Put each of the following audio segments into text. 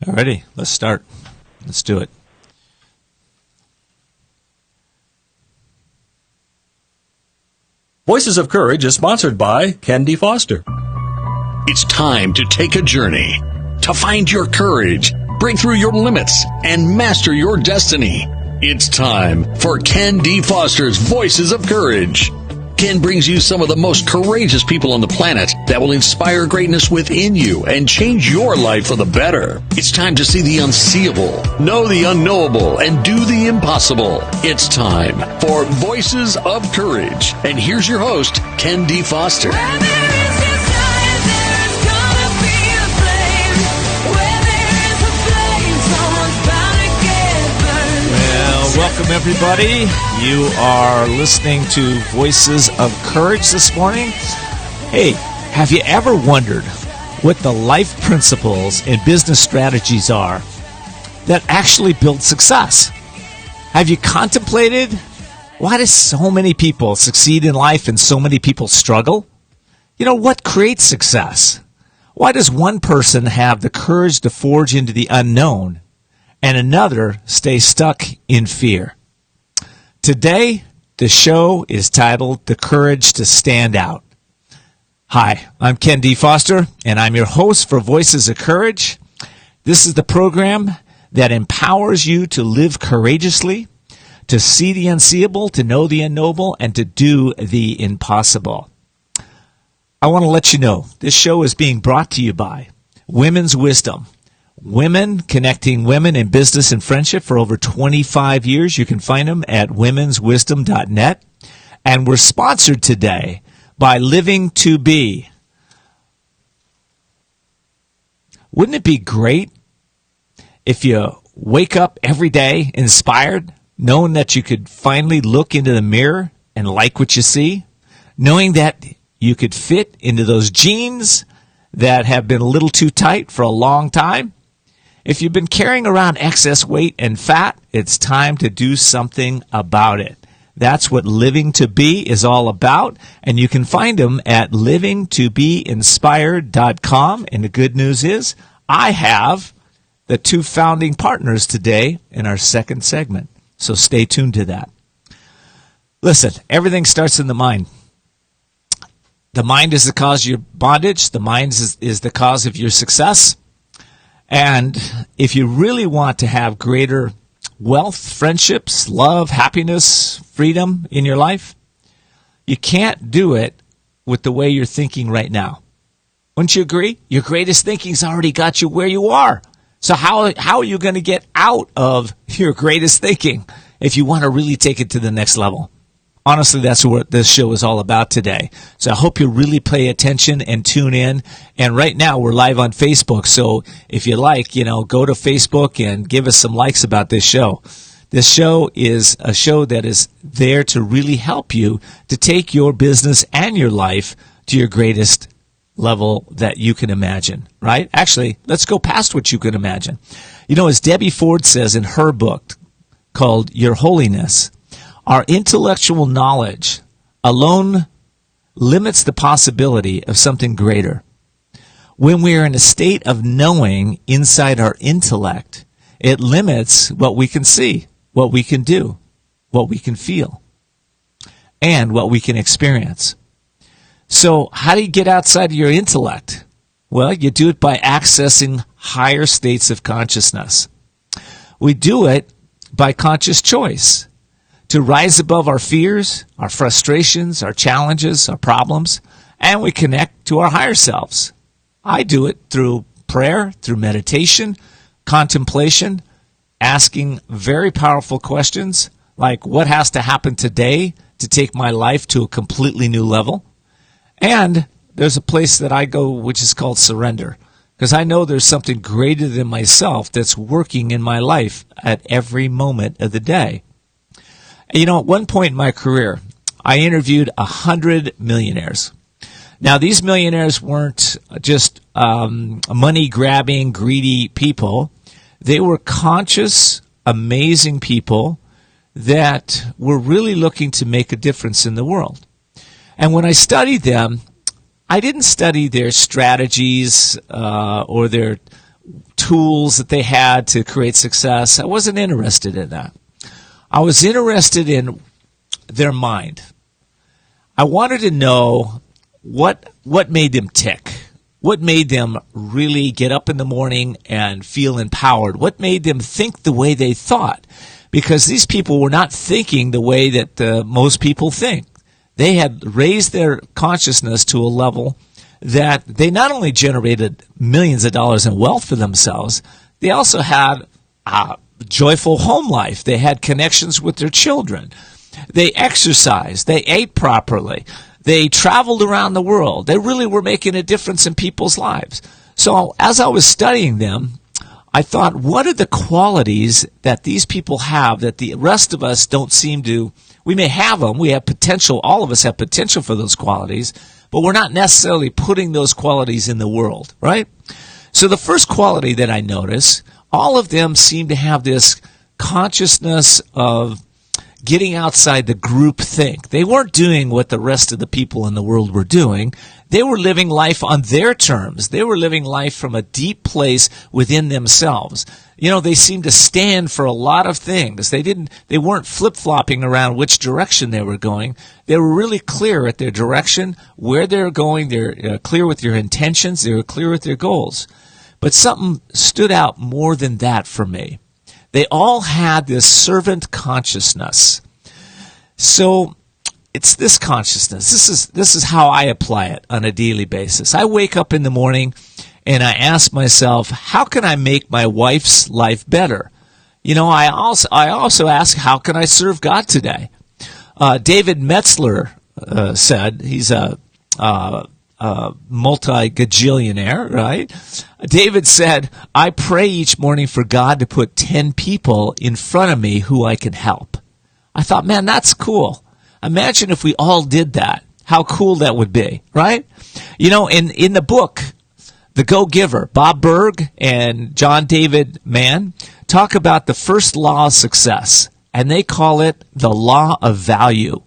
Alrighty, let's start. Let's do it. Voices of Courage is sponsored by Ken D. Foster. It's time to take a journey, to find your courage, break through your limits, and master your destiny. It's time for Ken D. Foster's Voices of Courage. Ken brings you some of the most courageous people on the planet that will inspire greatness within you and change your life for the better. It's time to see the unseeable, know the unknowable, and do the impossible. It's time for Voices of Courage. And here's your host, Ken D. Foster. Welcome, everybody. You are listening to Voices of Courage this morning. Hey, have you ever wondered what the life principles and business strategies are that actually build success? Have you contemplated why do so many people succeed in life and so many people struggle? You know, what creates success? Why does one person have the courage to forge into the unknown and another stay stuck in fear? Today, the show is titled The Courage to Stand Out. Hi, I'm Ken D. Foster, and I'm your host for Voices of Courage. This is the program that empowers you to live courageously, to see the unseeable, to know the unknowable, and to do the impossible. I want to let you know this show is being brought to you by Women's Wisdom. Women connecting women in business and friendship for over 25 years. You can find them at womenswisdom.net. And we're sponsored today by Living to Be. Wouldn't it be great if you wake up every day inspired, knowing that you could finally look into the mirror and like what you see, knowing that you could fit into those jeans that have been a little too tight for a long time? If you've been carrying around excess weight and fat, it's time to do something about it. That's what Living to Be is all about, and you can find them at livingtobeinspired.com. And the good news is I have the two founding partners today in our second segment, so stay tuned to that. Listen, everything starts in the mind. The mind is the cause of your bondage. The mind is the cause of your success. And if you really want to have greater wealth, friendships, love, happiness, freedom in your life, you can't do it with the way you're thinking right now. Wouldn't you agree? Your greatest thinking's already got you where you are. So how are you going to get out of your greatest thinking if you want to really take it to the next level? Honestly, that's what this show is all about today. So I hope you really pay attention and tune in. And right now we're live on Facebook. So if you like, go to Facebook and give us some likes about this show. This show is a show that is there to really help you to take your business and your life to your greatest level that you can imagine, right? Actually, let's go past what you can imagine. As Debbie Ford says in her book called Your Holiness, our intellectual knowledge alone limits the possibility of something greater. When we are in a state of knowing inside our intellect, it limits what we can see, what we can do, what we can feel, and what we can experience. So how do you get outside of your intellect? Well, you do it by accessing higher states of consciousness. We do it by conscious choice. To rise above our fears, our frustrations, our challenges, our problems, and we connect to our higher selves. I do it through prayer, through meditation, contemplation, asking very powerful questions like what has to happen today to take my life to a completely new level. And there's a place that I go which is called surrender, because I know there's something greater than myself that's working in my life at every moment of the day. At one point in my career, I interviewed 100 millionaires. Now, these millionaires weren't just money-grabbing, greedy people. They were conscious, amazing people that were really looking to make a difference in the world. And when I studied them, I didn't study their strategies or their tools that they had to create success. I wasn't interested in that. I was interested in their mind. I wanted to know what made them tick. What made them really get up in the morning and feel empowered? What made them think the way they thought? Because these people were not thinking the way that most people think. They had raised their consciousness to a level that they not only generated millions of dollars in wealth for themselves, they also had a joyful home life. They had connections with their children. They exercised. They ate properly. They traveled around the world. They really were making a difference in people's lives. So as I was studying them, I thought, what are the qualities that these people have that the rest of us don't seem to? We may have them. We have potential. All of us have potential for those qualities, but we're not necessarily putting those qualities in the world, right? So the first quality that I noticed, all of them seem to have this consciousness of getting outside the group think. They weren't doing what the rest of the people in the world were doing. They were living life on their terms. They were living life from a deep place within themselves. You know, they seemed to stand for a lot of things. They weren't flip-flopping around which direction they were going. They were really clear at their direction, where they're going. They're clear with their intentions. They were clear with their goals. But something stood out more than that for me. They all had this servant consciousness. So it's this consciousness. This is how I apply it on a daily basis. I wake up in the morning and I ask myself, how can I make my wife's life better? You know, I also ask, how can I serve God today? David Metzler said, he's a multi-gajillionaire, right? David said, I pray each morning for God to put 10 people in front of me who I can help. I thought, man, that's cool. Imagine if we all did that. How cool that would be, right? You know, in the book, The Go-Giver, Bob Berg and John David Mann talk about the first law of success, and they call it the law of value.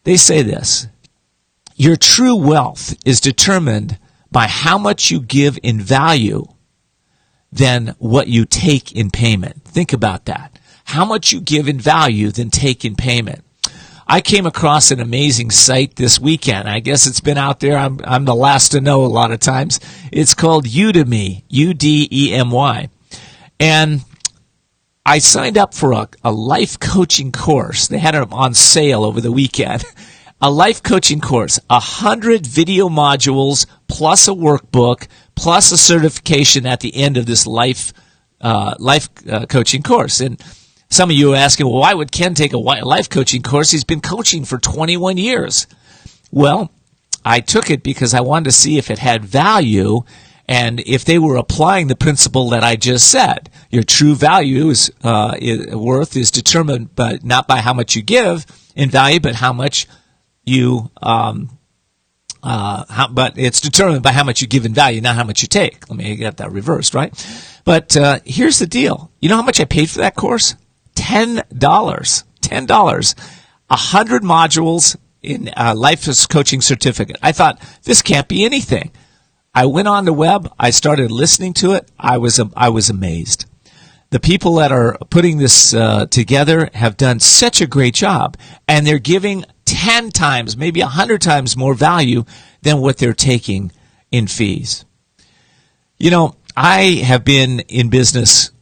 They say this: your true wealth is determined by how much you give in value than what you take in payment. Think about that. How much you give in value than take in payment. I came across an amazing site this weekend. I guess it's been out there. I'm the last to know a lot of times. It's called Udemy, Udemy. And I signed up for a life coaching course. They had it on sale over the weekend. A life coaching course, 100 video modules, plus a workbook, plus a certification at the end of this life coaching course. And some of you are asking, well, why would Ken take a life coaching course? He's been coaching for 21 years. Well, I took it because I wanted to see if it had value and if they were applying the principle that I just said. Your true value worth is determined not by how much you give in value, but how much but it's determined by how much you give in value, not how much you take. Let me get that reversed, right? But here's the deal. You know how much I paid for that course? $10. $10. 100 modules in life coaching certificate. I thought, this can't be anything. I went on the web. I started listening to it. I was amazed. The people that are putting this together have done such a great job, and they're giving 10 times, maybe 100 times more value than what they're taking in fees. You know, I have been in business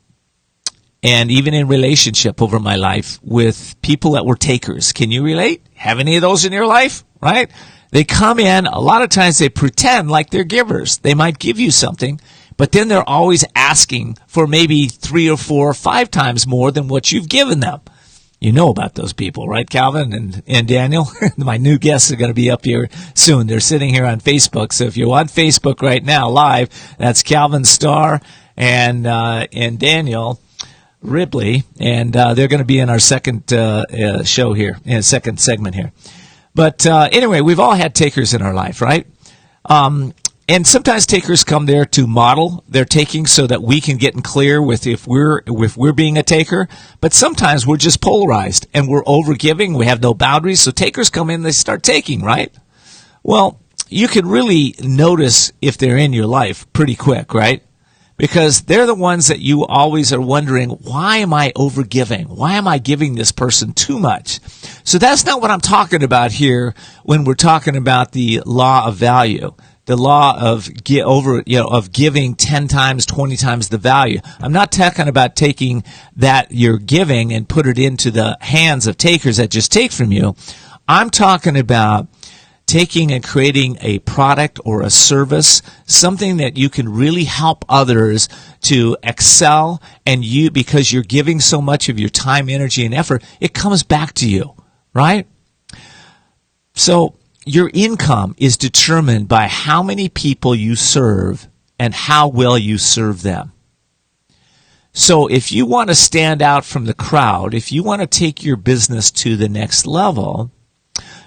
and even in relationship over my life with people that were takers. Can you relate? Have any of those in your life? Right? They come in, a lot of times they pretend like they're givers. They might give you something, but then they're always asking for maybe 3 or 4 or 5 times more than what you've given them. You know about those people, right, Calvin and Daniel? My new guests are going to be up here soon. They're sitting here on Facebook. So if you're on Facebook right now, live, that's Calvenn, Starre, and Daniel Ribley, and they're going to be in our second show here, in a second segment here. But anyway, we've all had takers in our life, right? And sometimes takers come there to model their taking so that we can get in clear with if we're being a taker. But sometimes we're just polarized and we're overgiving. We have no boundaries. So takers come in, they start taking, right? Well, you can really notice if they're in your life pretty quick, right? because they're the ones that you always are wondering, why am I overgiving? Why am I giving this person too much? So that's not what I'm talking about here when we're talking about the law of value, the law of of giving 10 times, 20 times the value. I'm not talking about taking that you're giving and put it into the hands of takers that just take from you. I'm talking about taking and creating a product or a service, something that you can really help others to excel, and you, because you're giving so much of your time, energy, and effort, it comes back to you, right? So your income is determined by how many people you serve and how well you serve them. So if you want to stand out from the crowd, if you want to take your business to the next level,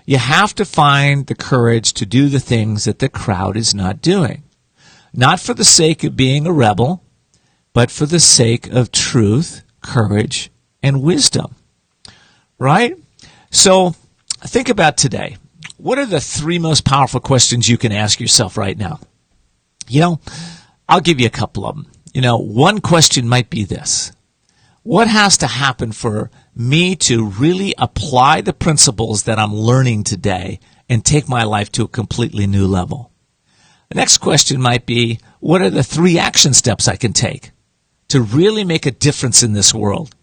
you have to find the courage to do the things that the crowd is not doing. Not for the sake of being a rebel, but for the sake of truth, courage, and wisdom. Right? So think about today. What are the 3 most powerful questions you can ask yourself right now? I'll give you a couple of them. One question might be this: what has to happen for me to really apply the principles that I'm learning today and take my life to a completely new level? The next question might be, what are the 3 action steps I can take to really make a difference in this world?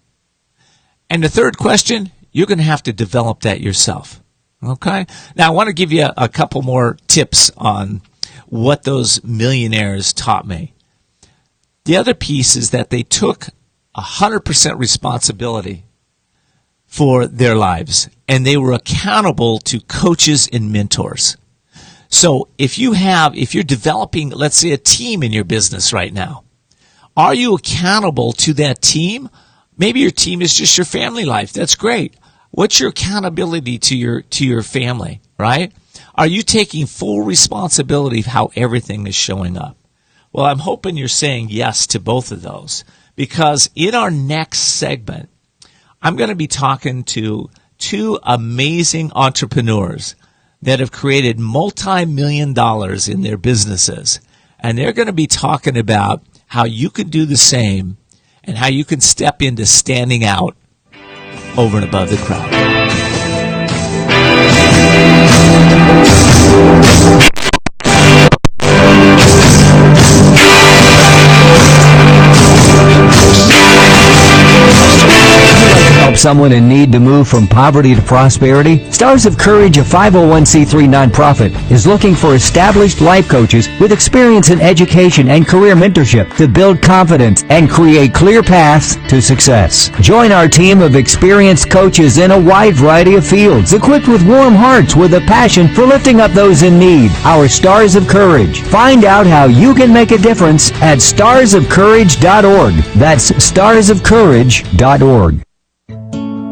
And the third question, you're going to have to develop that yourself. Okay? Now, I want to give you a couple more tips on what those millionaires taught me. The other piece is that they took 100% responsibility for their lives, and they were accountable to coaches and mentors. So if you're developing, let's say, a team in your business right now, are you accountable to that team? Maybe your team is just your family life. That's great. What's your accountability to your family, right? Are you taking full responsibility of how everything is showing up? Well, I'm hoping you're saying yes to both of those, because in our next segment, I'm going to be talking to 2 amazing entrepreneurs that have created multi-million dollars in their businesses. And they're going to be talking about how you can do the same and how you can step into standing out over and above the crowd. Help someone in need to move from poverty to prosperity? Stars of Courage, a 501c3 nonprofit, is looking for established life coaches with experience in education and career mentorship to build confidence and create clear paths to success. Join our team of experienced coaches in a wide variety of fields, equipped with warm hearts with a passion for lifting up those in need. Our Stars of Courage. Find out how you can make a difference at starsofcourage.org. That's starsofcourage.org.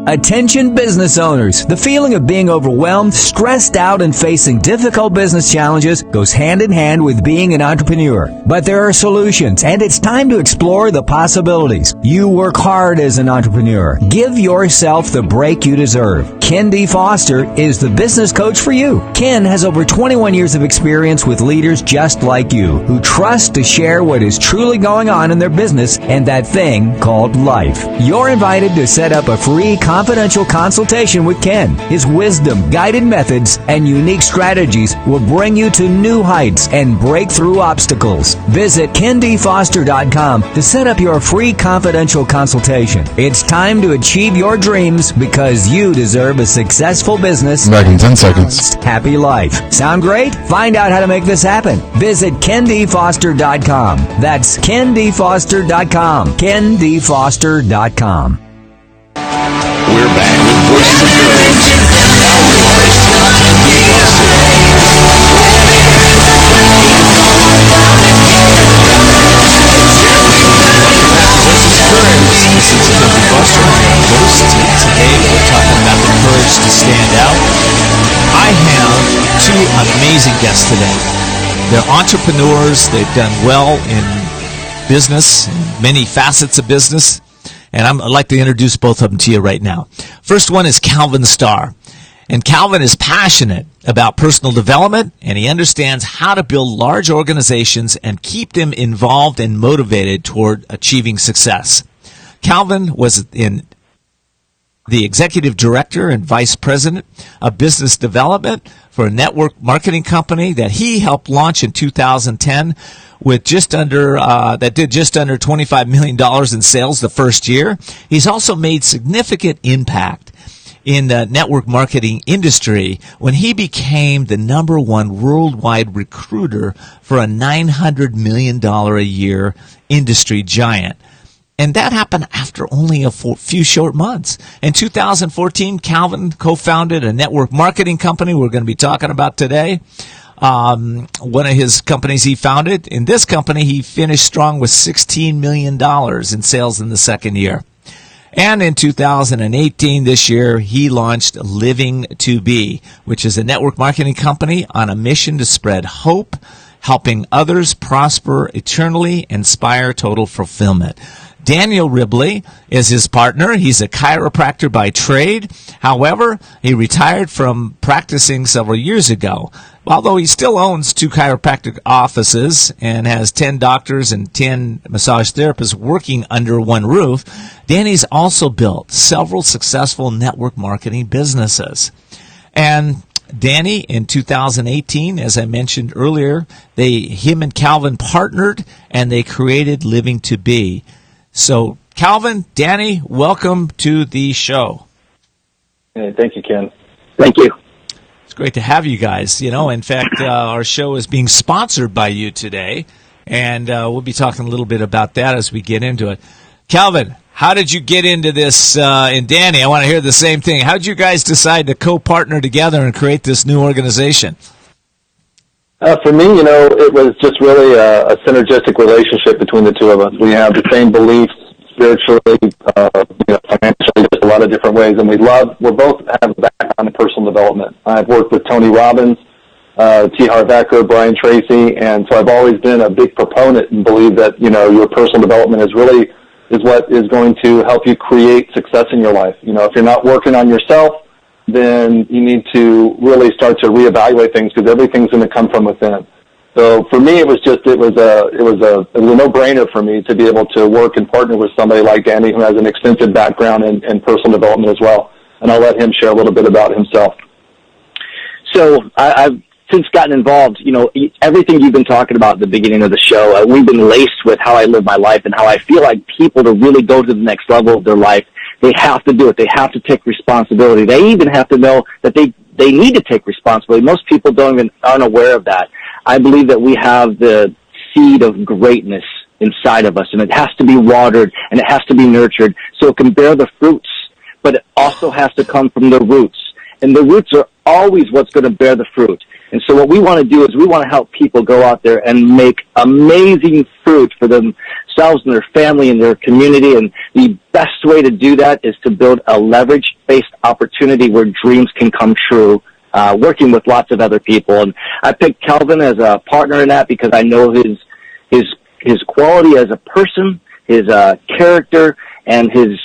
Attention business owners. The feeling of being overwhelmed, stressed out, and facing difficult business challenges goes hand in hand with being an entrepreneur. But there are solutions, and it's time to explore the possibilities. You work hard as an entrepreneur. Give yourself the break you deserve. Ken D. Foster is the business coach for you. Ken has over 21 years of experience with leaders just like you, who trust to share what is truly going on in their business and that thing called life. You're invited to set up a free confidential consultation with Ken. His wisdom, guided methods, and unique strategies will bring you to new heights and break through obstacles. Visit KenDFoster.com to set up your free confidential consultation. It's time to achieve your dreams, because you deserve a successful business. Back in 10 seconds. Happy life. Sound great? Find out how to make this happen. Visit KenDFoster.com. That's KenDFoster.com. KenDFoster.com. We're back with Voices of Courage. Today we're talking about the courage to stand out. I have 2 amazing guests today. They're entrepreneurs. They've done well in business, in many facets of business. And I'd like to introduce both of them to you right now. First one is Calvenn Starre. And Calvenn is passionate about personal development, and he understands how to build large organizations and keep them involved and motivated toward achieving success. Calvenn was the executive director and vice president of business development for a network marketing company that he helped launch in 2010 with that did just under $25 million in sales the first year. He's also made significant impact in the network marketing industry when he became the #1 worldwide recruiter for a $900 million a year industry giant. And that happened after only a few short months. In 2014, Calvenn co-founded a network marketing company we're going to be talking about today. One of his companies he founded. In this company, he finished strong with $16 million in sales in the second year. And in 2018, this year, he launched Living to Be, which is a network marketing company on a mission to spread hope, helping others prosper eternally, inspire total fulfillment. Daniel Ribley is his partner. He's a chiropractor by trade. However, he retired from practicing several years ago. Although he still owns 2 chiropractic offices and has 10 doctors and 10 massage therapists working under one roof, Danny's also built several successful network marketing businesses. And Danny, in 2018, as I mentioned earlier, him and Calvenn partnered and they created Living to Be. So, Calvenn, Danny, welcome to the show. Hey, thank you, Ken. Thank you. It's great to have you guys. In fact, our show is being sponsored by you today, and we'll be talking a little bit about that as we get into it. Calvenn, how did you get into this? And Danny, I want to hear the same thing. How did you guys decide to co-partner together and create this new organization? For me, it was just really a synergistic relationship between the two of us. We have the same beliefs spiritually, financially, just a lot of different ways, and we both have a background in personal development. I've worked with Tony Robbins, T. Harv Eker, Brian Tracy, and so I've always been a big proponent and believe that, your personal development is what is going to help you create success in your life. If you're not working on yourself, then you need to really start to reevaluate things because everything's going to come from within. So for me, it was a no-brainer for me to be able to work and partner with somebody like Danny who has an extensive background in personal development as well. And I'll let him share a little bit about himself. So I've since gotten involved, everything you've been talking about at the beginning of the show, we've been laced with how I live my life and how I feel like people to really go to the next level of their life, they have to do it. They have to take responsibility. They even have to know that they need to take responsibility. Most people aren't aware of that. I believe that we have the seed of greatness inside of us, and it has to be watered and it has to be nurtured so it can bear the fruits, but it also has to come from the roots. And the roots are always what's going to bear the fruit. And so what we want to do is we want to help people go out there and make amazing fruit for themselves and their family and their community. And the best way to do that is to build a leverage-based opportunity where dreams can come true, working with lots of other people. And I picked Calvenn as a partner in that because I know his quality as a person, his character, and his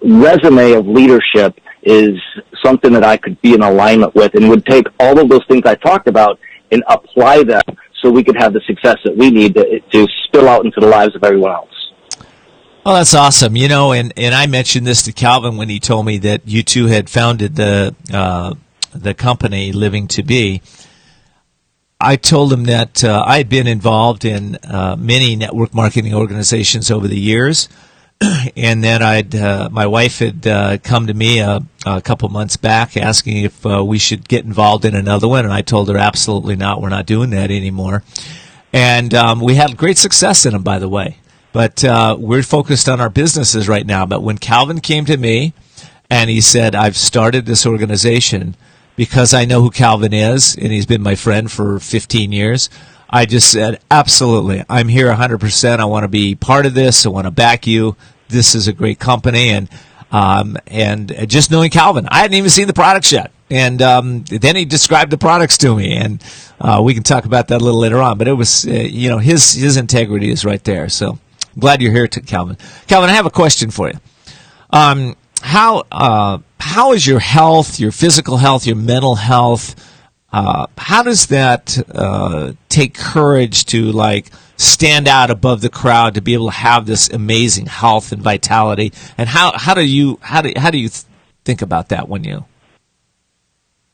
resume of leadership is something that I could be in alignment with and would take all of those things I talked about and apply them so we could have the success that we need to spill out into the lives of everyone else. Oh, that's awesome. And I mentioned this to Calvenn when he told me that you two had founded the company Living to Be. I told him that I had been involved in many network marketing organizations over the years. And then my wife had come to me a couple months back asking if we should get involved in another one, and I told her absolutely not. We're not doing that anymore. And we had great success in them, by the way. But we're focused on our businesses right now. But when Calvenn came to me and he said, I've started this organization because I know who Calvenn is, and he's been my friend for 15 years, I just said, absolutely, I'm here 100%. I want to be part of this. I want to back you. This is a great company. And just knowing Calvenn, I hadn't even seen the products yet. And then he described the products to me, and we can talk about that a little later on. But it was, his integrity is right there. So I'm glad you're here, Calvenn. Calvenn, I have a question for you. how is your health, your physical health, your mental health? How does that take courage to like stand out above the crowd to be able to have this amazing health and vitality? And how do you think about that when you?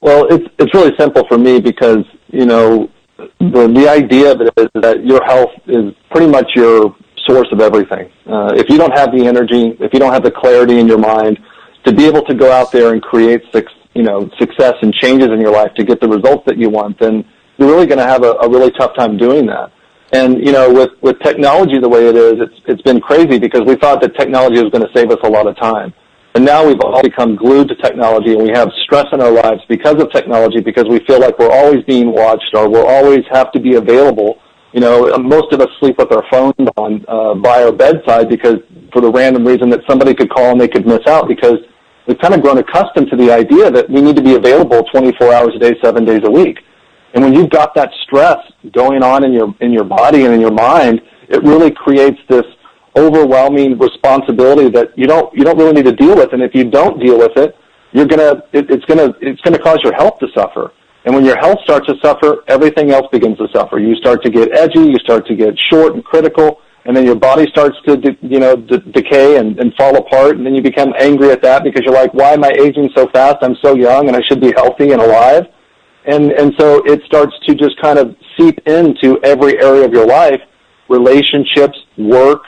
Well, it's really simple for me because, the idea of it is that your health is pretty much your source of everything. If you don't have the energy, if you don't have the clarity in your mind to be able to go out there and create success and changes in your life to get the results that you want, then you're really going to have a really tough time doing that. And, with technology the way it is, it's been crazy because we thought that technology was going to save us a lot of time. And now we've all become glued to technology, and we have stress in our lives because of technology, because we feel like we're always being watched or we'll always have to be available. Most of us sleep with our phones on by our bedside because for the random reason that somebody could call and they could miss out, because we've kind of grown accustomed to the idea that we need to be available 24 hours a day, 7 days a week. And when you've got that stress going on in your body and in your mind, it really creates this overwhelming responsibility that you don't really need to deal with. And if you don't deal with it, it's gonna cause your health to suffer. And when your health starts to suffer, everything else begins to suffer. You start to get edgy, you start to get short and critical, and then your body starts to decay and fall apart, and then you become angry at that because you're like, why am I aging so fast? I'm so young and I should be healthy and alive. And so it starts to just kind of seep into every area of your life, relationships, work,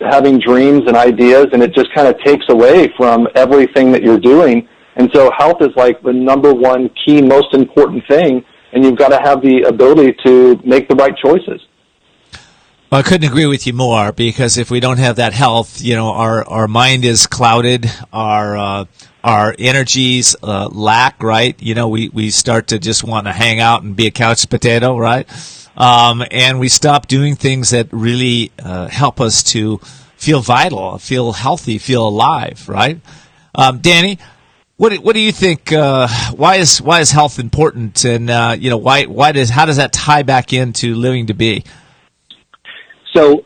having dreams and ideas, and it just kind of takes away from everything that you're doing. And so health is like the number one key, most important thing, and you've got to have the ability to make the right choices. Well, I couldn't agree with you more, because if we don't have that health, our mind is clouded, our energies lack, right? We start to just want to hang out and be a couch potato, right? And we stop doing things that really help us to feel vital, feel healthy, feel alive, right? Danny, what do you think? Why is health important, and how does that tie back into living to be? So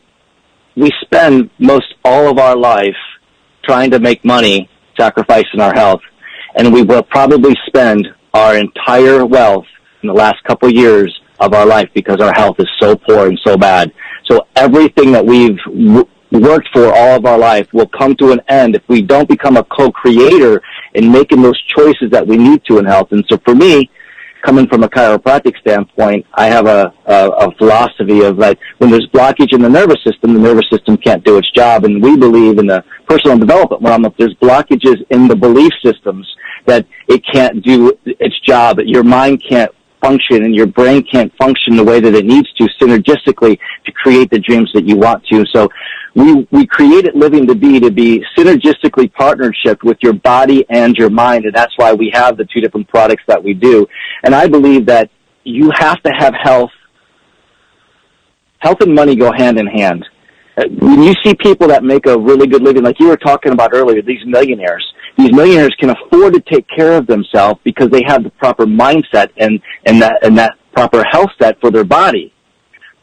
we spend most all of our life trying to make money, sacrificing our health, and we will probably spend our entire wealth in the last couple of years of our life because our health is so poor and so bad. So everything that we've worked for all of our life will come to an end if we don't become a co-creator in making those choices that we need to in health. And so for me, coming from a chiropractic standpoint, I have a philosophy of like, when there's blockage in the nervous system can't do its job. And we believe in the personal development realm, if there's blockages in the belief systems, that it can't do its job, that your mind can't function and your brain can't function the way that it needs to synergistically to create the dreams that you want to. So we created Living to Be synergistically partnership with your body and your mind, and that's why we have the two different products that we do. And I believe that you have to have health. Health and money go hand in hand. When you see people that make a really good living, like you were talking about earlier, these millionaires can afford to take care of themselves because they have the proper mindset and that proper health set for their body.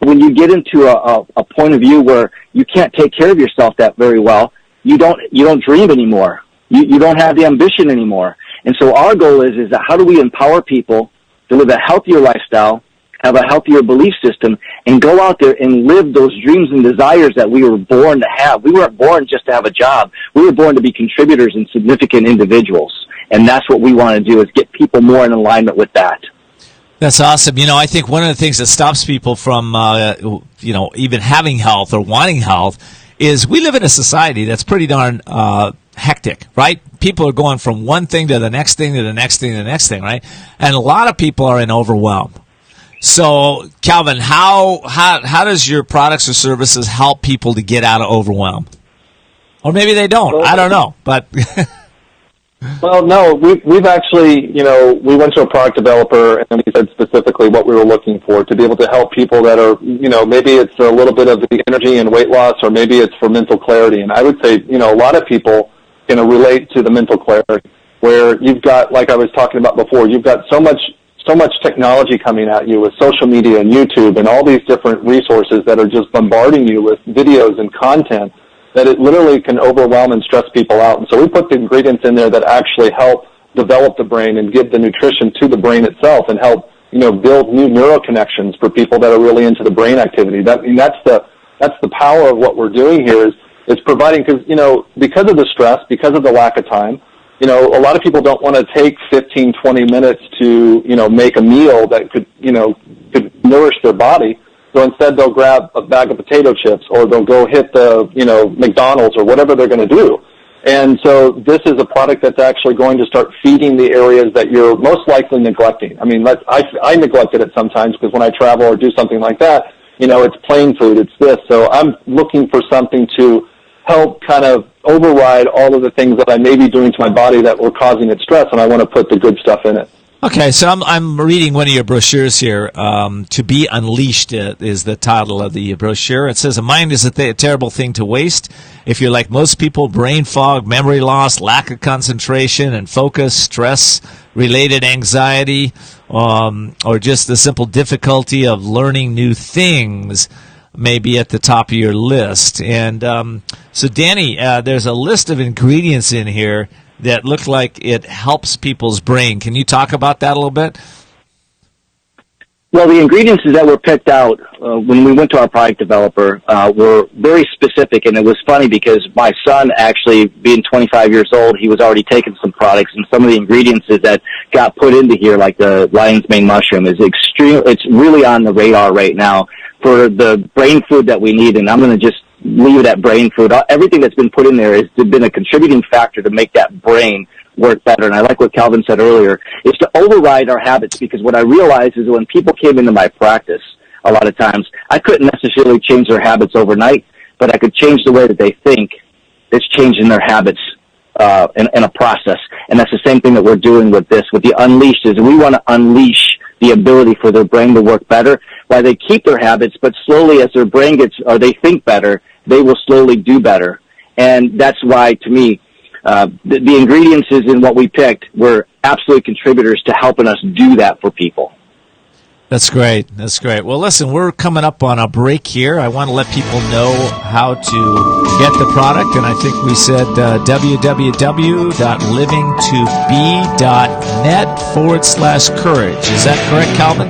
When you get into a point of view where you can't take care of yourself that very well, you don't dream anymore. You don't have the ambition anymore. And so our goal is that how do we empower people to live a healthier lifestyle, have a healthier belief system, and go out there and live those dreams and desires that we were born to have. We weren't born just to have a job. We were born to be contributors and significant individuals. And that's what we want to do, is get people more in alignment with that. That's awesome. I think one of the things that stops people from, even having health or wanting health is we live in a society that's pretty darn hectic, right? People are going from one thing to the next thing to the next thing to the next thing, right? And a lot of people are in overwhelm. So, Calvenn, how does your products or services help people to get out of overwhelm? Or maybe they don't. Well, I don't know, but... Well, no, we've actually, we went to a product developer and we said specifically what we were looking for to be able to help people that are, maybe it's a little bit of the energy and weight loss, or maybe it's for mental clarity. And I would say, a lot of people, relate to the mental clarity, where you've got, like I was talking about before, you've got so much technology coming at you with social media and YouTube and all these different resources that are just bombarding you with videos and content that it literally can overwhelm and stress people out. And so we put the ingredients in there that actually help develop the brain and give the nutrition to the brain itself and help, build new neural connections for people that are really into the brain activity. That's the power of what we're doing here is providing, because of the stress, because of the lack of time, a lot of people don't want to take 15, 20 minutes to, make a meal that could nourish their body. So instead they'll grab a bag of potato chips or they'll go hit the, McDonald's or whatever they're going to do. And so this is a product that's actually going to start feeding the areas that you're most likely neglecting. I mean, I neglected it sometimes because when I travel or do something like that, it's plain food, it's this. So I'm looking for something to help kind of override all of the things that I may be doing to my body that were causing it stress, and I want to put the good stuff in it. Okay, so I'm reading one of your brochures here. To Be Unleashed is the title of the brochure. It says, a mind is a terrible thing to waste. If you're like most people, brain fog, memory loss, lack of concentration and focus, stress-related anxiety, or just the simple difficulty of learning new things may be at the top of your list. And so, Danny, there's a list of ingredients in here that look like it helps people's brain. Can you talk about that a little bit? Well, the ingredients that were picked out when we went to our product developer were very specific, and it was funny because my son, actually being 25 years old, he was already taking some products, and some of the ingredients that got put into here, like the lion's mane mushroom, is extreme. It's really on the radar right now for the brain food that we need, and I'm going to just leave it at brain food. Everything that's been put in there has been a contributing factor to make that brain work better. And I like what Calvin said earlier, is to override our habits, because what I realized is when people came into my practice, a lot of times, I couldn't necessarily change their habits overnight, but I could change the way that they think. It's changing their habits in a process. And that's the same thing that we're doing with this. With the Unleashed is we want to unleash the ability for their brain to work better while they keep their habits, but slowly as their brain or they think better, they will slowly do better. And that's why, to me, the ingredients in what we picked were absolute contributors to helping us do that for people. That's great. That's great. Well, listen, we're coming up on a break here. I want to let people know how to get the product, and I think we said www.livingtobe.net/courage. Is that correct, Calvin?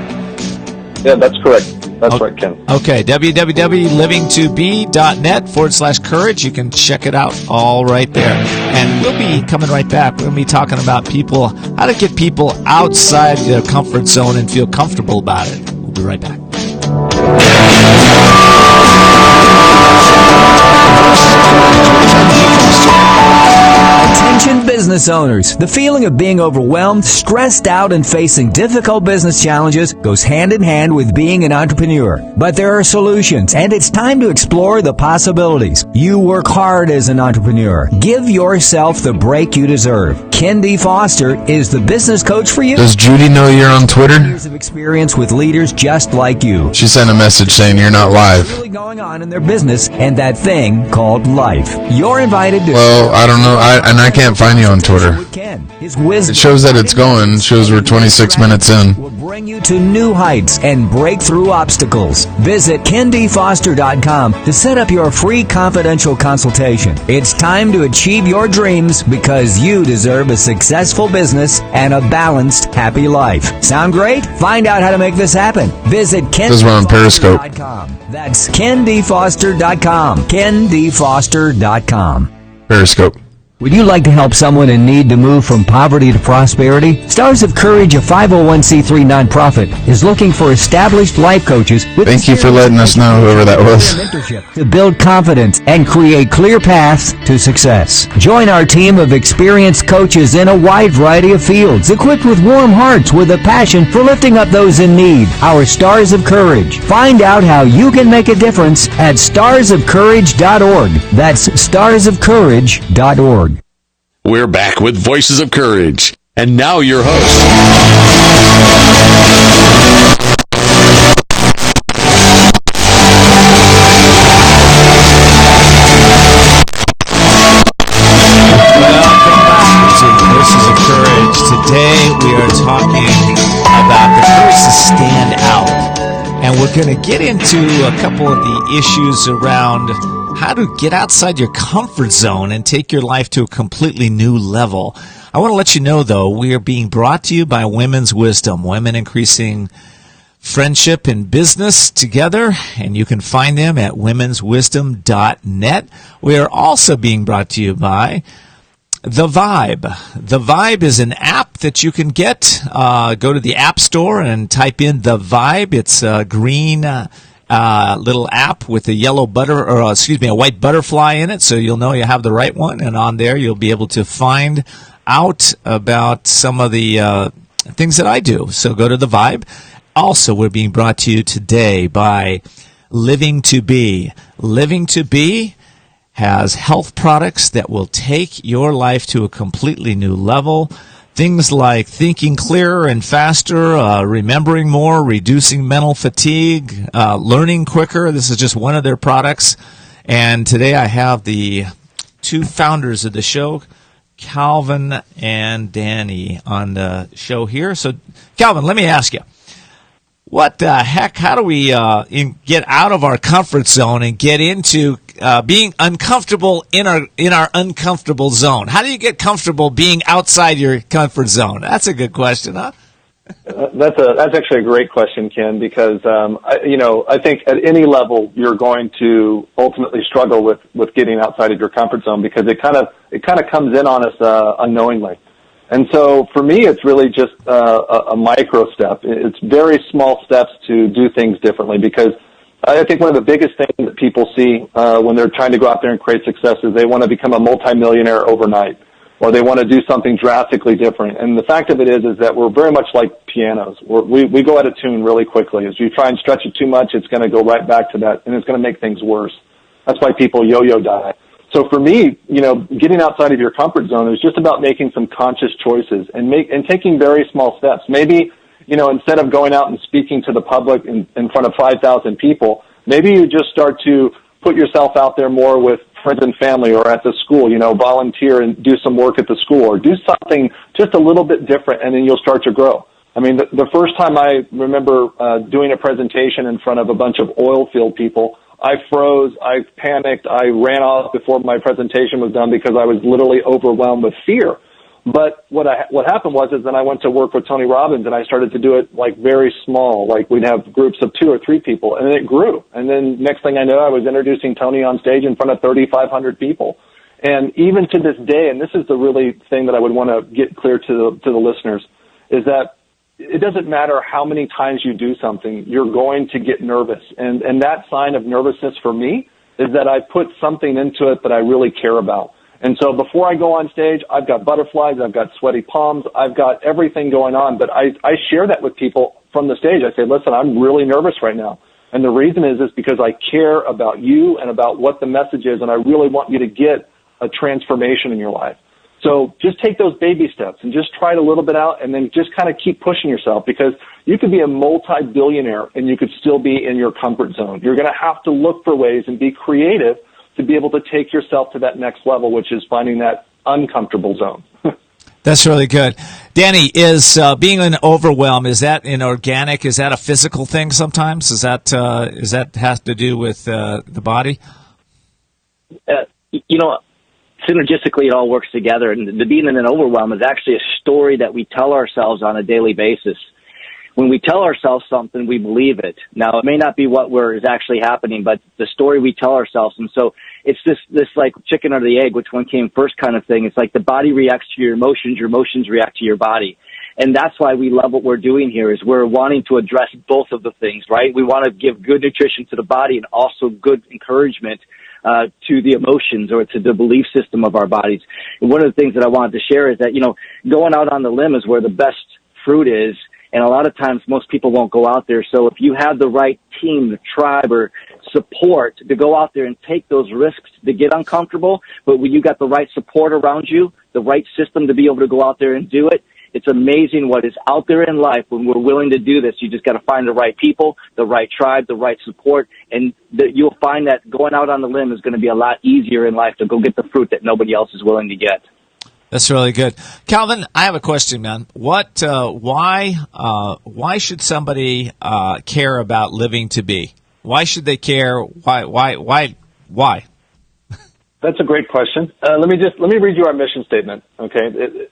Yeah, that's correct. That's right, Ken. Okay, www.livingtobe.net/courage. You can check it out all right there. And we'll be coming right back. We're going to be talking about how to get people outside their comfort zone and feel comfortable about it. We'll be right back. Attention business owners. The feeling of being overwhelmed, stressed out, and facing difficult business challenges goes hand in hand with being an entrepreneur. But there are solutions, and it's time to explore the possibilities. You work hard as an entrepreneur. Give yourself the break you deserve. Ken D. Foster is the business coach for you. Does Judy know you're on Twitter? Years of experience with leaders just like you. She sent a message saying you're not live. What's really going on in their business and that thing called life. You're invited to... Well, I don't know. I can't find you on Twitter. His wisdom. It shows that it's going. It shows we're 26 minutes in. Will bring you to new heights and break through obstacles. Visit KenDFoster.com to set up your free confidential consultation. It's time to achieve your dreams because you deserve a successful business and a balanced, happy life. Sound great? Find out how to make this happen. Visit KenDFoster.com. That's KenDFoster.com. KenDFoster.com. Periscope. Would you like to help someone in need to move from poverty to prosperity? Stars of Courage, a 501c3 nonprofit, is looking for established life coaches with Thank you for letting us know, whoever that was. mentorship to build confidence and create clear paths to success. Join our team of experienced coaches in a wide variety of fields, equipped with warm hearts with a passion for lifting up those in need. Our Stars of Courage. Find out how you can make a difference at starsofcourage.org. That's starsofcourage.org. We're back with Voices of Courage. And now your host. Welcome back to Voices of Courage. Today we are talking about the courage to stand out. And we're going to get into a couple of the issues around how to get outside your comfort zone and take your life to a completely new level. I want to let you know, though, we are being brought to you by Women's Wisdom, women increasing friendship and business together, and you can find them at womenswisdom.net. We are also being brought to you by The Vibe. The Vibe is an app that you can get. Go to the App Store and type in The Vibe. It's a green little app with a a white butterfly in it, so you'll know you have the right one. And on there, you'll be able to find out about some of the things that I do. So go to The Vibe. Also, we're being brought to you today by Living to Be. Living to Be has health products that will take your life to a completely new level. Things like thinking clearer and faster, remembering more, reducing mental fatigue, learning quicker. This is just one of their products. And today I have the two founders of the show, Calvenn and Danny, on the show here. So, Calvenn, let me ask you, what the heck, how do we get out of our comfort zone and get into being uncomfortable in our uncomfortable zone? How do you get comfortable being outside your comfort zone? That's a good question, huh? That's actually a great question, Ken, because I think at any level you're going to ultimately struggle with getting outside of your comfort zone, because it kind of comes in on us unknowingly. And so for me, it's really just a micro step. It's very small steps to do things differently, because I think one of the biggest things that people see when they're trying to go out there and create success is they want to become a multimillionaire overnight, or they want to do something drastically different. And the fact of it is that we're very much like pianos. We go out of tune really quickly. As you try and stretch it too much, it's going to go right back to that, and it's going to make things worse. That's why people yo-yo diet. So for me, getting outside of your comfort zone is just about making some conscious choices and taking very small steps. Maybe, instead of going out and speaking to the public in front of 5,000 people, maybe you just start to put yourself out there more with friends and family, or at the school, volunteer and do some work at the school, or do something just a little bit different, and then you'll start to grow. I mean, the first time I remember doing a presentation in front of a bunch of oil field people, I froze, I panicked, I ran off before my presentation was done because I was literally overwhelmed with fear. But what happened was then I went to work with Tony Robbins, and I started to do it like very small, like we'd have groups of 2 or 3 people, and it grew. And then next thing I know, I was introducing Tony on stage in front of 3,500 people. And even to this day, and this is the really thing that I would want to get clear to the listeners, is that it doesn't matter how many times you do something, you're going to get nervous. And that sign of nervousness for me is that I put something into it that I really care about. And so before I go on stage, I've got butterflies, I've got sweaty palms, I've got everything going on. But I share that with people from the stage. I say, listen, I'm really nervous right now. And the reason is because I care about you and about what the message is, and I really want you to get a transformation in your life. So just take those baby steps and just try it a little bit out, and then just kind of keep pushing yourself, because you could be a multi-billionaire and you could still be in your comfort zone. You're going to have to look for ways and be creative to be able to take yourself to that next level, which is finding that uncomfortable zone. That's really good. Danny, is being an overwhelm, is that an organic, is that a physical thing sometimes? Is that has to do with the body? Synergistically, it all works together. And the being in an overwhelm is actually a story that we tell ourselves on a daily basis. When we tell ourselves something, we believe it. Now, it may not be what is actually happening, but the story we tell ourselves. And so it's this like chicken or the egg, which one came first kind of thing. It's like the body reacts to your emotions react to your body. And that's why we love what we're doing here, is we're wanting to address both of the things, right? We want to give good nutrition to the body and also good encouragement to the emotions or to the belief system of our bodies. And one of the things that I wanted to share is that, going out on the limb is where the best fruit is. And a lot of times most people won't go out there. So if you have the right team, the tribe or support to go out there and take those risks to get uncomfortable, but when you got the right support around you, the right system to be able to go out there and do it, it's amazing what is out there in life when we're willing to do this. You just got to find the right people, the right tribe, the right support, and you'll find that going out on the limb is going to be a lot easier in life to go get the fruit that nobody else is willing to get. That's really good. Calvenn, I have a question, man. Why should somebody care about living to be? Why should they care? Why? That's a great question. Let me read you our mission statement, okay?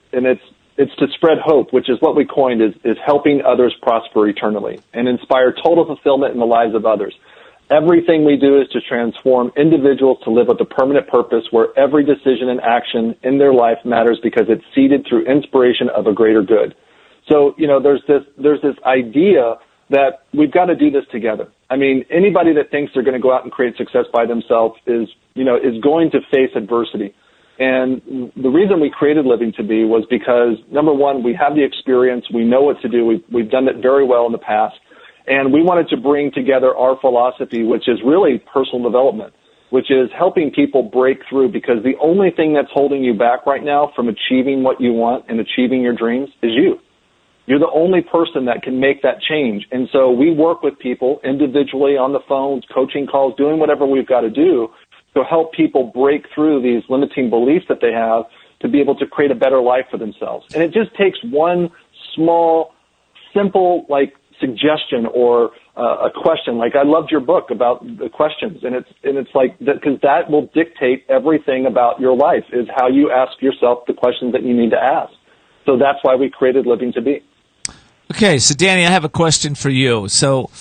It's to spread hope, which is what we coined is helping others prosper eternally and inspire total fulfillment in the lives of others. Everything we do is to transform individuals to live with a permanent purpose where every decision and action in their life matters because it's seeded through inspiration of a greater good. So, there's this idea that we've got to do this together. I mean, anybody that thinks they're going to go out and create success by themselves is going to face adversity. And the reason we created Living to Be was because, number one, we have the experience. We know what to do. We've done it very well in the past. And we wanted to bring together our philosophy, which is really personal development, which is helping people break through, because the only thing that's holding you back right now from achieving what you want and achieving your dreams is you. You're the only person that can make that change. And so we work with people individually on the phones, coaching calls, doing whatever we've got to do to help people break through these limiting beliefs that they have to be able to create a better life for themselves. And it just takes one small, simple, suggestion or a question. I loved your book about the questions, and it's like that, because that will dictate everything about your life, is how you ask yourself the questions that you need to ask. So that's why we created Living to Be. Okay, so Danny, I have a question for you. So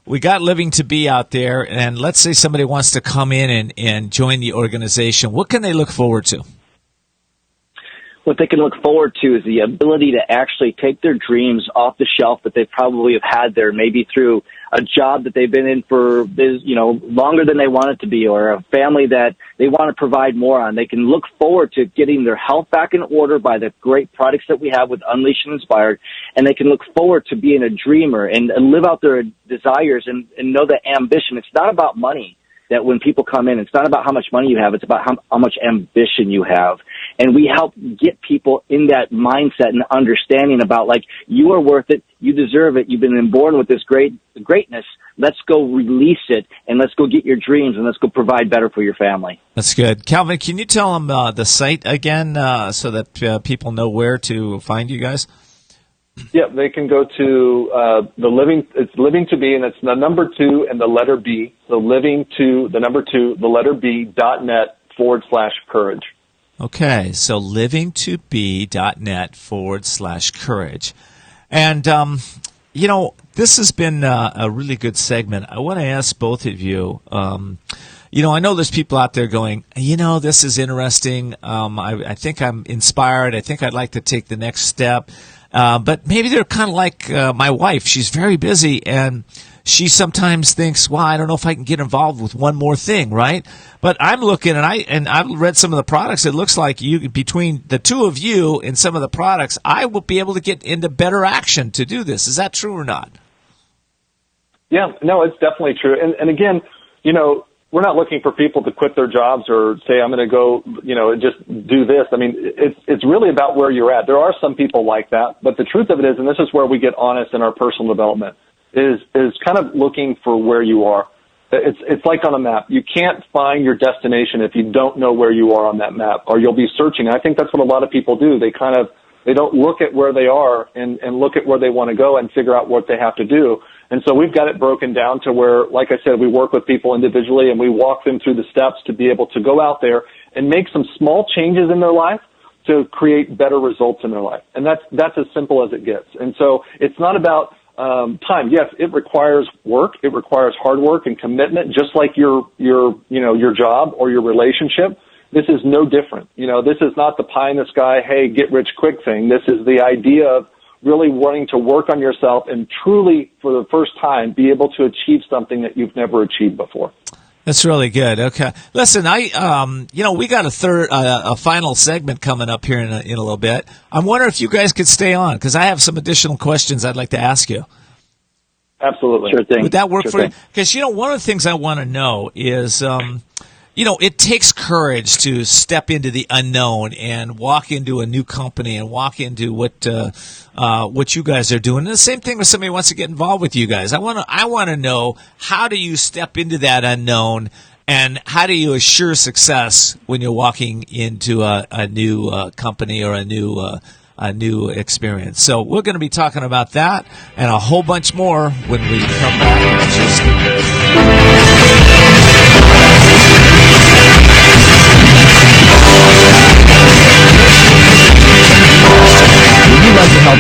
we got Living to Be out there, and let's say somebody wants to come in and join the organization. What can they look forward to? What they can look forward to is the ability to actually take their dreams off the shelf that they probably have had there, maybe through a job that they've been in for, longer than they want it to be, or a family that they want to provide more on. They can look forward to getting their health back in order by the great products that we have with Unleashed and Inspired, and they can look forward to being a dreamer and live out their desires and know that ambition. It's not about money. That when people come in, it's not about how much money you have, it's about how much ambition you have. And we help get people in that mindset and understanding about, you are worth it, you deserve it, you've been born with this greatness. Let's go release it, and let's go get your dreams, and let's go provide better for your family. That's good. Calvin, can you tell them the site again so that people know where to find you guys? Yeah, they can go to it's Living to Be, and it's the number 2 and the letter B. So living to the number 2, the letter B.net/courage. Okay, so livingtobe.net/courage. And, this has been a really good segment. I want to ask both of you, I know there's people out there going, this is interesting. I think I'm inspired. I think I'd like to take the next step. But maybe they're kind of like my wife. She's very busy, and she sometimes thinks, well, I don't know if I can get involved with one more thing, right? But I'm looking, and I've read some of the products. It looks like between the two of you and some of the products, I will be able to get into better action to do this. Is that true or not? Yeah, no, it's definitely true. And again, we're not looking for people to quit their jobs or say, I'm going to go, just do this. I mean, it's really about where you're at. There are some people like that, but the truth of it is, and this is where we get honest in our personal development, is kind of looking for where you are. It's like on a map. You can't find your destination if you don't know where you are on that map, or you'll be searching. I think that's what a lot of people do. They don't look at where they are and look at where they want to go and figure out what they have to do. And so we've got it broken down to where, like I said, we work with people individually and we walk them through the steps to be able to go out there and make some small changes in their life to create better results in their life. And that's as simple as it gets. And so it's not about time. Yes, it requires work. It requires hard work and commitment, just like your job or your relationship. This is no different. This is not the pie in the sky, hey, get rich quick thing. This is the idea of really wanting to work on yourself and truly, for the first time, be able to achieve something that you've never achieved before. That's really good. Okay. Listen, we got a final segment coming up here in a little bit. I'm wondering if you guys could stay on, because I have some additional questions I'd like to ask you. Absolutely. Sure thing. Would that work for thing. you? Because, one of the things I want to know is, it takes courage to step into the unknown and walk into a new company and walk into what you guys are doing. And the same thing when somebody wants to get involved with you guys. I want to know, how do you step into that unknown, and how do you assure success when you're walking into a new company or a new experience? So we're going to be talking about that and a whole bunch more when we come back.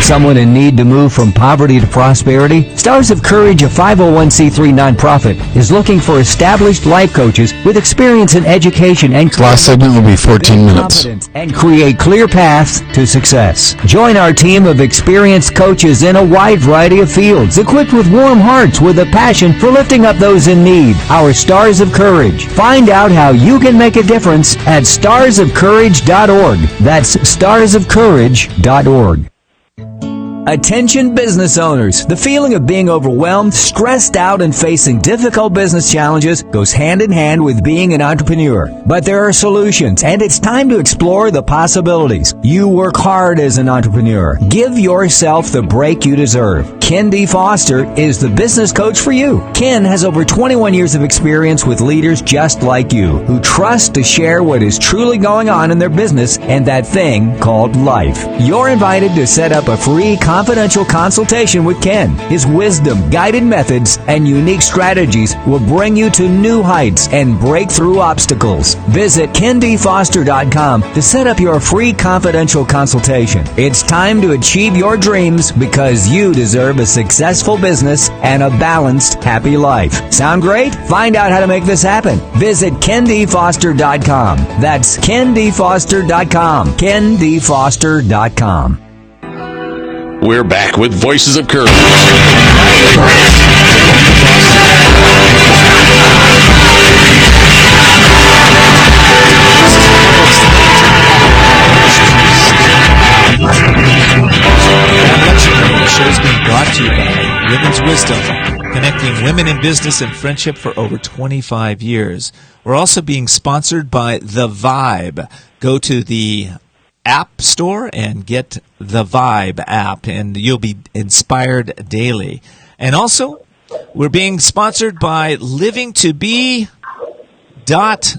someone in need to move from poverty to prosperity? Stars of Courage, a 501c3 nonprofit, is looking for established life coaches with experience in education and Last segment will be 14 minutes. and create clear paths to success. Join our team of experienced coaches in a wide variety of fields, equipped with warm hearts with a passion for lifting up those in need. Our Stars of Courage. Find out how you can make a difference at starsofcourage.org. That's starsofcourage.org. Attention business owners. The feeling of being overwhelmed, stressed out, and facing difficult business challenges goes hand in hand with being an entrepreneur. But there are solutions, and it's time to explore the possibilities. You work hard as an entrepreneur. Give yourself the break you deserve. Ken D. Foster is the business coach for you. Ken has over 21 years of experience with leaders just like you, who trust to share what is truly going on in their business and that thing called life. You're invited to set up a free confidential consultation with Ken. His wisdom, guided methods, and unique strategies will bring you to new heights and break through obstacles. Visit KenDFoster.com to set up your free confidential consultation. It's time to achieve your dreams because you deserve a successful business and a balanced, happy life. Sound great? Find out how to make this happen. Visit KenDFoster.com. That's KenDFoster.com. KenDFoster.com. We're back with Voices of Courage. The show's being brought to you by Women's Wisdom, connecting women in business and friendship for over 25 years. We're also being sponsored by The Vibe. Go to the App Store and get the Vibe app, and you'll be inspired daily. And also, we're being sponsored by Living to Be is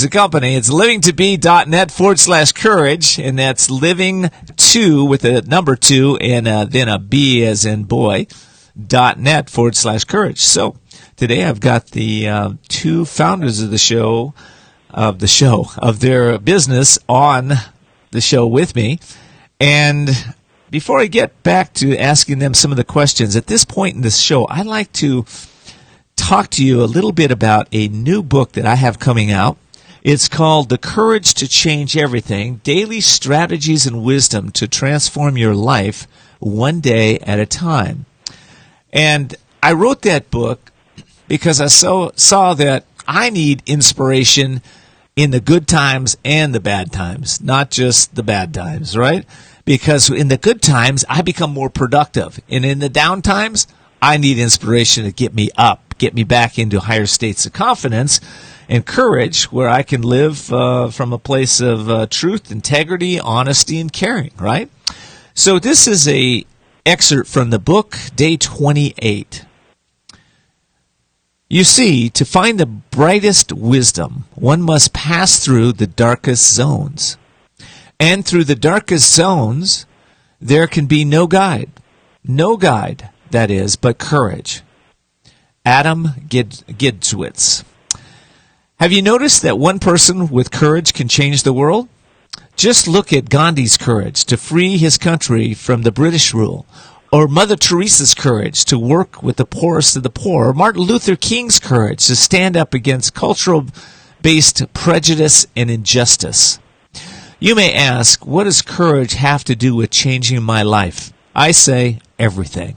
a company. It's livingtobe.net/courage, and that's living to with a number 2 and then a B as in boy .net/courage. So today I've got the two founders of their business on the show with me. And before I get back to asking them some of the questions, at this point in this show, I'd like to talk to you a little bit about a new book that I have coming out. It's called The Courage to Change Everything, Daily Strategies and Wisdom to Transform Your Life One Day at a Time. And I wrote that book because I saw that I need inspiration in the good times and the bad times, not just the bad times, right? Because in the good times, I become more productive. And in the down times, I need inspiration to get me up, get me back into higher states of confidence and courage where I can live from a place of truth, integrity, honesty, and caring, right? So this is a excerpt from the book, Day 28. You see, to find the brightest wisdom, one must pass through the darkest zones. And through the darkest zones, there can be no guide, that is, but courage. Adam Gidzwitz. Have you noticed that one person with courage can change the world? Just look at Gandhi's courage to free his country from the British rule, or Mother Teresa's courage to work with the poorest of the poor, or Martin Luther King's courage to stand up against cultural-based prejudice and injustice. You may ask, what does courage have to do with changing my life? I say, everything.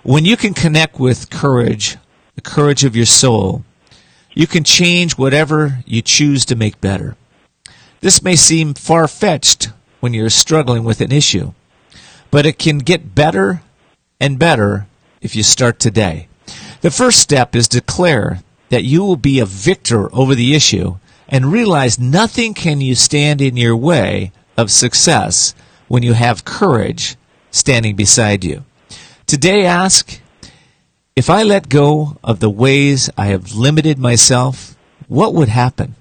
When you can connect with courage, the courage of your soul, you can change whatever you choose to make better. This may seem far-fetched when you're struggling with an issue, but it can get better and better if you start today. The first step is declare that you will be a victor over the issue and realize nothing can you stand in your way of success when you have courage standing beside you. Today ask, if I let go of the ways I have limited myself, what would happen?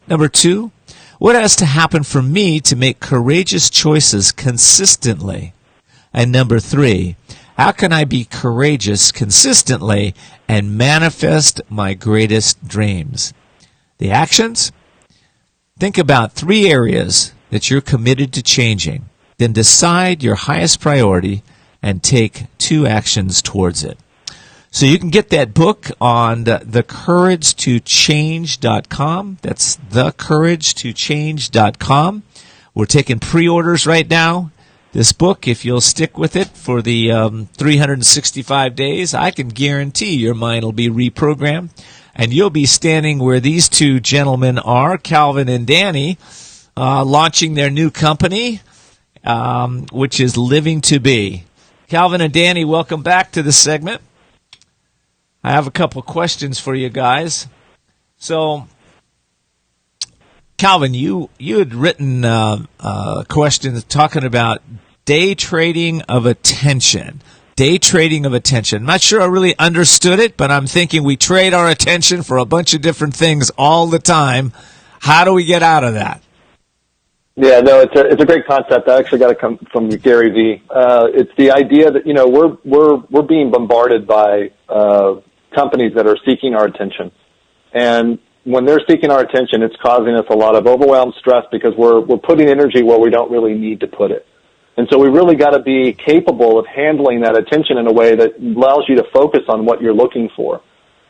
Number 2, what has to happen for me to make courageous choices consistently? And number 3, how can I be courageous consistently and manifest my greatest dreams? The actions? Think about 3 areas that you're committed to changing. Then decide your highest priority and take 2 actions towards it. So you can get that book on thecouragetochange.com. That's thecouragetochange.com. We're taking pre-orders right now. This book, if you'll stick with it for the 365 days, I can guarantee your mind will be reprogrammed, and you'll be standing where these 2 gentlemen are, Calvenn and Danny, launching their new company, which is Living to Be. Calvenn and Danny, welcome back to the segment. I have a couple questions for you guys. So, Calvenn, you had written questions talking about day trading of attention. Day trading of attention. I'm not sure I really understood it, but I'm thinking we trade our attention for a bunch of different things all the time. How do we get out of that? Yeah, no, it's a great concept. I actually got to come from Gary Vee. It's the idea that we're being bombarded by companies that are seeking our attention, and when they're seeking our attention, it's causing us a lot of overwhelmed stress because we're putting energy where we don't really need to put it. And so we really got to be capable of handling that attention in a way that allows you to focus on what you're looking for.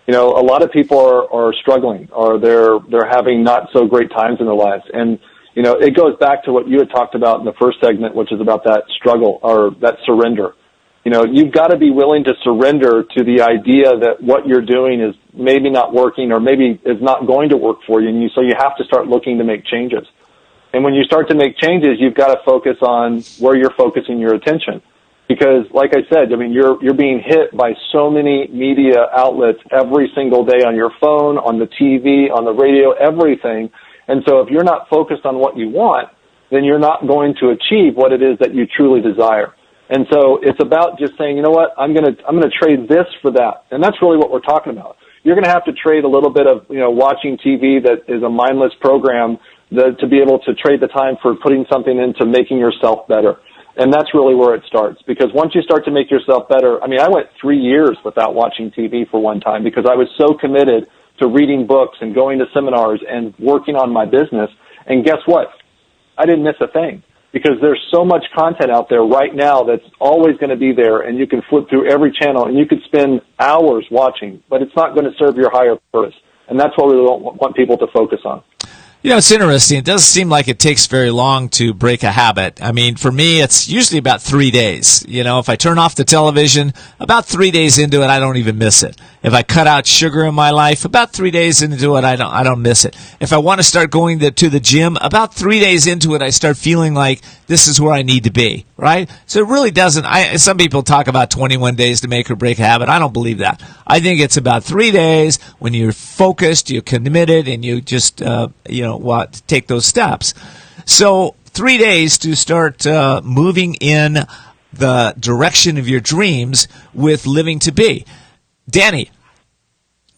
A lot of people are struggling, or they're having not so great times in their lives. And, it goes back to what you had talked about in the first segment, which is about that struggle or that surrender. You've got to be willing to surrender to the idea that what you're doing is maybe not working or maybe is not going to work for you. So you have to start looking to make changes. And when you start to make changes, you've got to focus on where you're focusing your attention. Because, like I said, you're being hit by so many media outlets every single day on your phone, on the TV, on the radio, everything. And so if you're not focused on what you want, then you're not going to achieve what it is that you truly desire. And so it's about just saying, you know what, I'm going to trade this for that. And that's really what we're talking about. You're going to have to trade a little bit of, watching TV that is a mindless program to be able to trade the time for putting something into making yourself better. And that's really where it starts. Because once you start to make yourself better, I went 3 years without watching TV for one time because I was so committed to reading books and going to seminars and working on my business. And guess what? I didn't miss a thing. Because there's so much content out there right now that's always going to be there, and you can flip through every channel, and you could spend hours watching, but it's not going to serve your higher purpose. And that's what we want people to focus on. It's interesting. It doesn't seem like it takes very long to break a habit. For me, it's usually about 3 days. If I turn off the television, about 3 days into it, I don't even miss it. If I cut out sugar in my life, about 3 days into it, I don't miss it. If I want to start going to the gym, about 3 days into it, I start feeling like this is where I need to be, right? So it really doesn't. Some people talk about 21 days to make or break a habit. I don't believe that. I think it's about 3 days when you're focused, you're committed, and you just, take those steps. So 3 days to start moving in the direction of your dreams with Living to Be. Danny,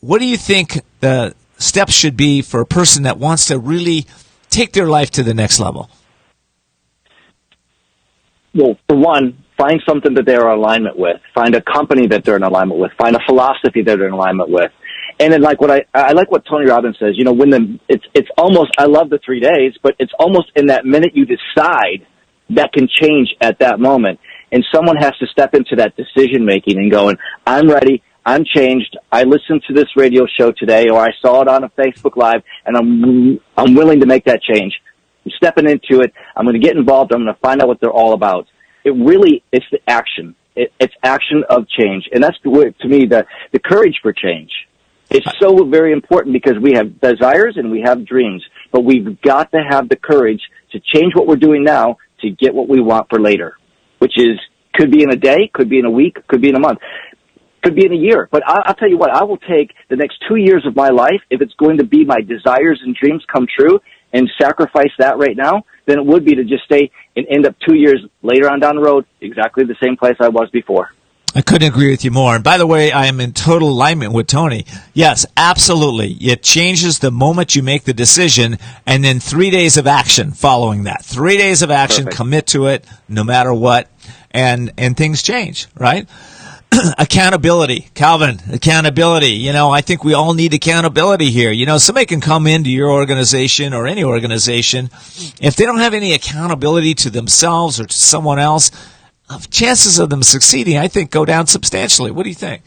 what do you think the steps should be for a person that wants to really take their life to the next level? Well, for one, find something that they're in alignment with. Find a company that they're in alignment with. Find a philosophy that they're in alignment with. And then, like I like what Tony Robbins says. It's almost. I love the 3 days, but it's almost in that minute you decide that can change at that moment. And someone has to step into that decision making and going, I'm ready. I'm changed. I listened to this radio show today, or I saw it on a Facebook Live, and I'm willing to make that change. I'm stepping into it. I'm going to get involved. I'm going to find out what they're all about. It's the action. It's action of change. And that's, to me, the courage for change. It's so very important because we have desires and we have dreams, but we've got to have the courage to change what we're doing now to get what we want for later, which could be in a day, could be in a week, could be in a month, could be in a year. But I'll tell you what, I will take the next 2 years of my life, if it's going to be my desires and dreams come true, and sacrifice that right now, than it would be to just stay and end up 2 years later on down the road exactly the same place I was before. I couldn't agree with you more. And by the way, I am in total alignment with Tony. Yes, absolutely. It changes the moment you make the decision, and then 3 days of action following that. 3 days of action, Perfect. Commit to it no matter what, and things change, right? Accountability, Calvin, accountability. You know, I think we all need accountability here. You know, somebody can come into your organization or any organization. If they don't have any accountability to themselves or to someone else, chances of them succeeding, I think, go down substantially. What do you think?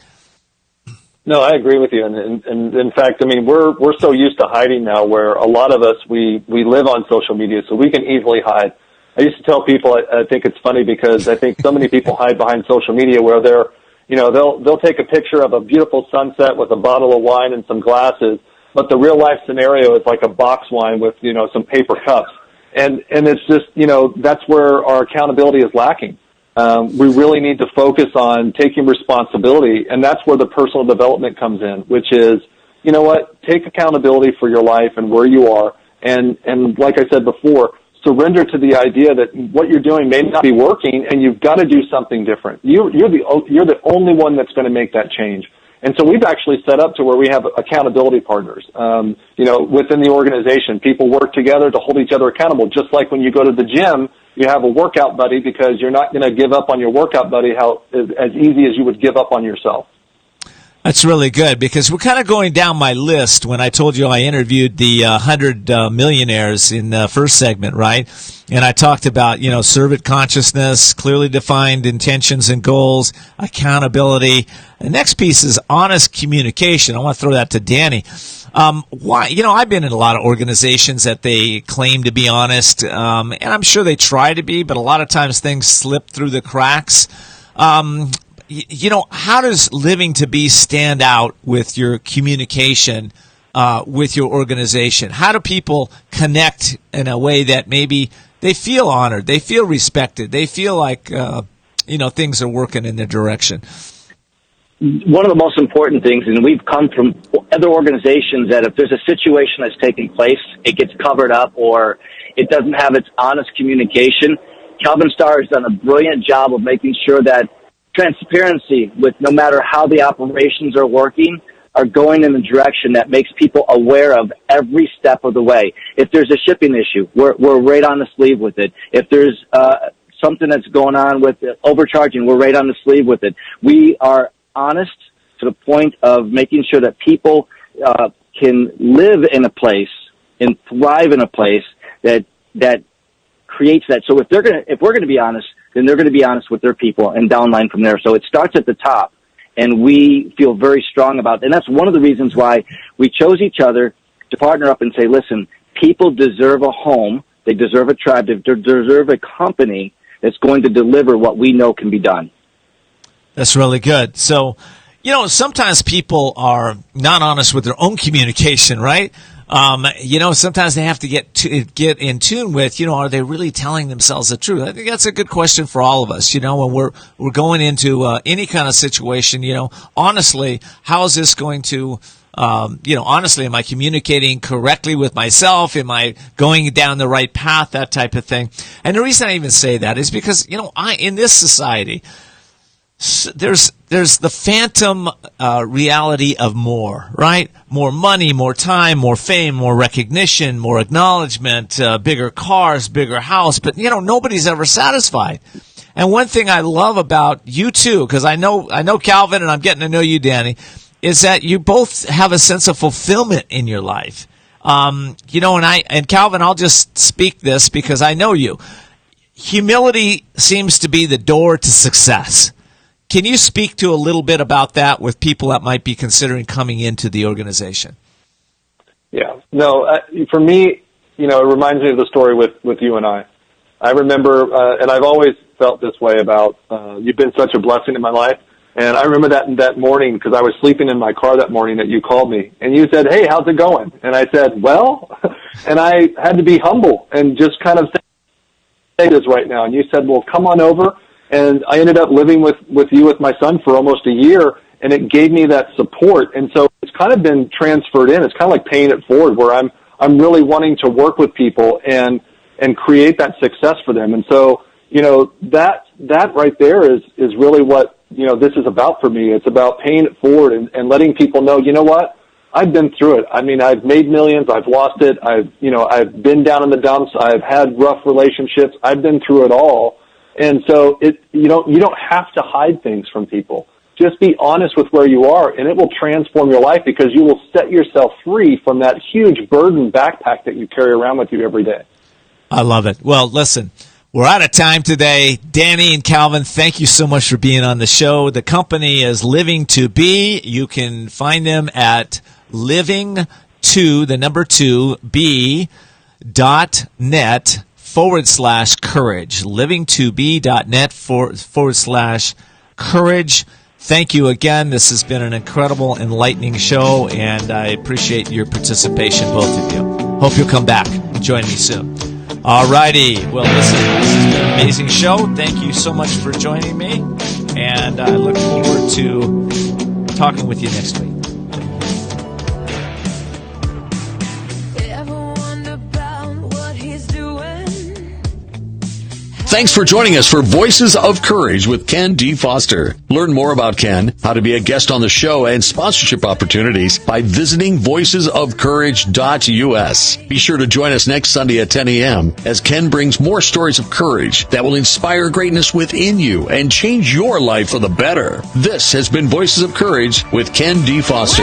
No, I agree with you. And in fact, I mean, we're so used to hiding now where a lot of us, we live on social media, so we can easily hide. I used to tell people, I think it's funny because I think so many people hide behind social media where they'll take a picture of a beautiful sunset with a bottle of wine and some glasses, but the real life scenario is like a box wine with, some paper cups. And it's just, that's where our accountability is lacking. We really need to focus on taking responsibility, and that's where the personal development comes in, which is, you know what, take accountability for your life and where you are, and like I said before, surrender to the idea that what you're doing may not be working, and you've got to do something different. You're the only one that's going to make that change. And so we've actually set up to where we have accountability partners. Within the organization, people work together to hold each other accountable. Just like when you go to the gym, you have a workout buddy because you're not going to give up on your workout buddy as easy as you would give up on yourself. That's really good because we're kind of going down my list when I told you I interviewed the 100 millionaires in the first segment, right? And I talked about, servant consciousness, clearly defined intentions and goals, accountability. The next piece is honest communication. I want to throw that to Danny. Why? I've been in a lot of organizations that they claim to be honest, and I'm sure they try to be, but a lot of times things slip through the cracks. How does living to be stand out with your communication with your organization? How do people connect in a way that maybe they feel honored, they feel respected, they feel like things are working in their direction? One of the most important things, and we've come from other organizations, that if there's a situation that's taking place, it gets covered up or it doesn't have its honest communication. Calvenn Starre has done a brilliant job of making sure that transparency with no matter how the operations are working are going in the direction that makes people aware of every step of the way. If there's a shipping issue, we're right on the sleeve with it. If there's something that's going on with overcharging, we're right on the sleeve with it. We are honest to the point of making sure that people can live in a place and thrive in a place that creates that. So if we're gonna be honest, then they're going to be honest with their people and downline from there. So it starts at the top, and we feel very strong about it. And that's one of the reasons why we chose each other to partner up and say, listen, people deserve a home, they deserve a tribe, they deserve a company that's going to deliver what we know can be done. That's really good. So, sometimes people are not honest with their own communication, right? Sometimes they have to get in tune with, are they really telling themselves the truth? I think that's a good question for all of us. When we're going into any kind of situation, honestly, how is this going to, honestly, am I communicating correctly with myself? Am I going down the right path? That type of thing. And the reason I even say that is because, in this society, there's the phantom reality of more, right? More money, more time, more fame, more recognition, more acknowledgement, bigger cars, bigger house. But, nobody's ever satisfied. And one thing I love about you two, because I know Calvin and I'm getting to know you, Danny, is that you both have a sense of fulfillment in your life. And Calvin, I'll just speak this because I know you. Humility seems to be the door to success. Can you speak to a little bit about that with people that might be considering coming into the organization? Yeah. No, for me, it reminds me of the story with you and I. I remember, and I've always felt this way about, you've been such a blessing in my life. And I remember that morning, because I was sleeping in my car that morning, that you called me. And you said, hey, how's it going? And I said, well, and I had to be humble and just kind of say this right now. And you said, well, come on over. And I ended up living with you with my son for almost a year, and it gave me that support. And so it's kind of been transferred in. It's kind of like paying it forward, where I'm really wanting to work with people and create that success for them. And so, that right there is really what, this is about for me. It's about paying it forward and letting people know, you know what? I've been through it. I mean, I've made millions. I've lost it. I've been down in the dumps. I've had rough relationships. I've been through it all. And so you don't have to hide things from people. just be honest with where you are, and it will transform your life because you will set yourself free from that huge burden backpack that you carry around with you every day. I love it. Well, listen, we're out of time today. Danny and Calvin, thank you so much for being on the show. The company is Living to Be. You can find them at living2be.net/courage. living2be.net/courage. Thank you again. This has been an incredible, enlightening show, and I appreciate your participation, both of you. Hope you'll come back and join me soon. All righty. Well, listen, this has been an amazing show. Thank you so much for joining me, and I look forward to talking with you next week. Thanks for joining us for Voices of Courage with Ken D. Foster. Learn more about Ken, how to be a guest on the show, and sponsorship opportunities by visiting voicesofcourage.us. Be sure to join us next Sunday at 10 a.m. as Ken brings more stories of courage that will inspire greatness within you and change your life for the better. This has been Voices of Courage with Ken D. Foster.